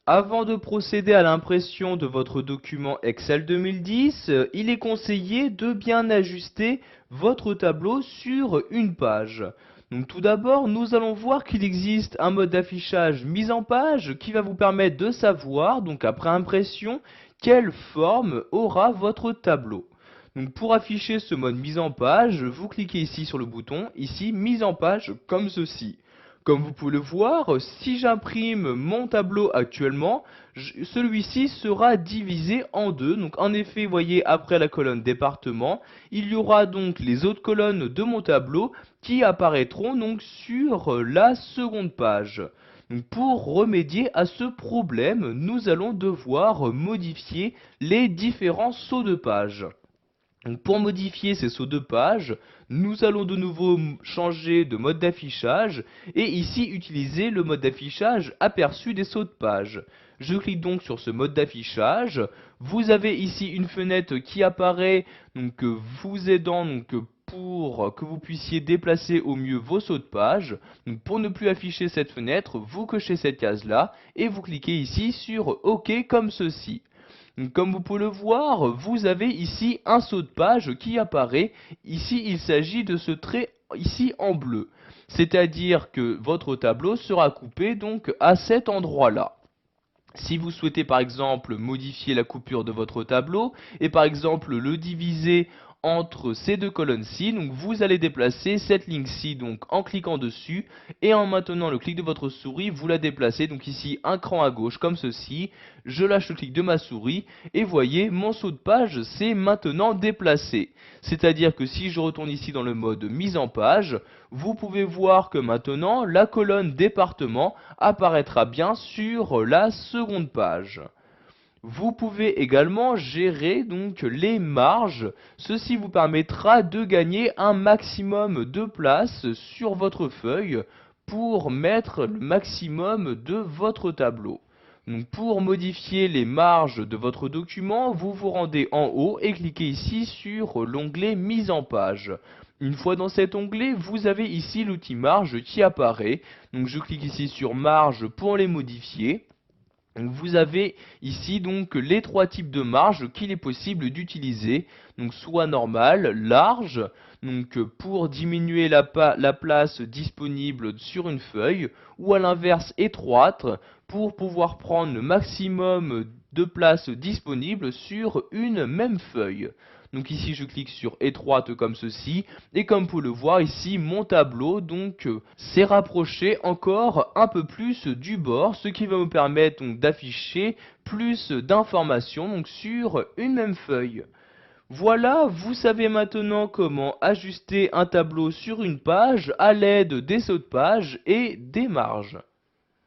Avant de procéder à l'impression de votre document Excel 2010, il est conseillé de bien ajuster votre tableau sur une page. Donc tout d'abord, nous allons voir qu'il existe un mode d'affichage mise en page qui va vous permettre de savoir, donc après impression, quelle forme aura votre tableau. Donc pour afficher ce mode mise en page, vous cliquez ici sur le bouton, ici mise en page comme ceci. Comme vous pouvez le voir, si j'imprime mon tableau actuellement, celui-ci sera divisé en deux. Donc en effet, vous voyez, après la colonne département, il y aura donc les autres colonnes de mon tableau qui apparaîtront donc sur la seconde page. Donc pour remédier à ce problème, nous allons devoir modifier les différents sauts de page. Donc pour modifier ces sauts de page, nous allons de nouveau changer de mode d'affichage et ici utiliser le mode d'affichage aperçu des sauts de page. Je clique donc sur ce mode d'affichage. Vous avez ici une fenêtre qui apparaît donc vous aidant pour que vous puissiez déplacer au mieux vos sauts de page. Donc pour ne plus afficher cette fenêtre, vous cochez cette case là et vous cliquez ici sur OK comme ceci. Comme vous pouvez le voir, vous avez ici un saut de page qui apparaît. Ici, il s'agit de ce trait ici en bleu. C'est-à-dire que votre tableau sera coupé donc à cet endroit-là. Si vous souhaitez par exemple modifier la coupure de votre tableau et par exemple le diviser entre ces deux colonnes-ci, donc vous allez déplacer cette ligne-ci donc en cliquant dessus et en maintenant le clic de votre souris, vous la déplacez donc ici un cran à gauche comme ceci. Je lâche le clic de ma souris et voyez mon saut de page s'est maintenant déplacé. C'est-à-dire que si je retourne ici dans le mode mise en page, vous pouvez voir que maintenant la colonne département apparaîtra bien sur la seconde page. Vous pouvez également gérer donc les marges. Ceci vous permettra de gagner un maximum de place sur votre feuille pour mettre le maximum de votre tableau. Donc pour modifier les marges de votre document, vous vous rendez en haut et cliquez ici sur l'onglet mise en page. Une fois dans cet onglet, vous avez ici l'outil marge qui apparaît. Donc je clique ici sur marge pour les modifier. Vous avez ici donc les trois types de marge qu'il est possible d'utiliser, donc soit normale, large, donc pour diminuer la place disponible sur une feuille, ou à l'inverse étroite, pour pouvoir prendre le maximum de place disponible sur une même feuille. Donc ici je clique sur étroite comme ceci et comme vous pouvez le voir ici mon tableau donc s'est rapproché encore un peu plus du bord, ce qui va me permettre donc d'afficher plus d'informations donc sur une même feuille. Voilà, vous savez maintenant comment ajuster un tableau sur une page à l'aide des sauts de page et des marges.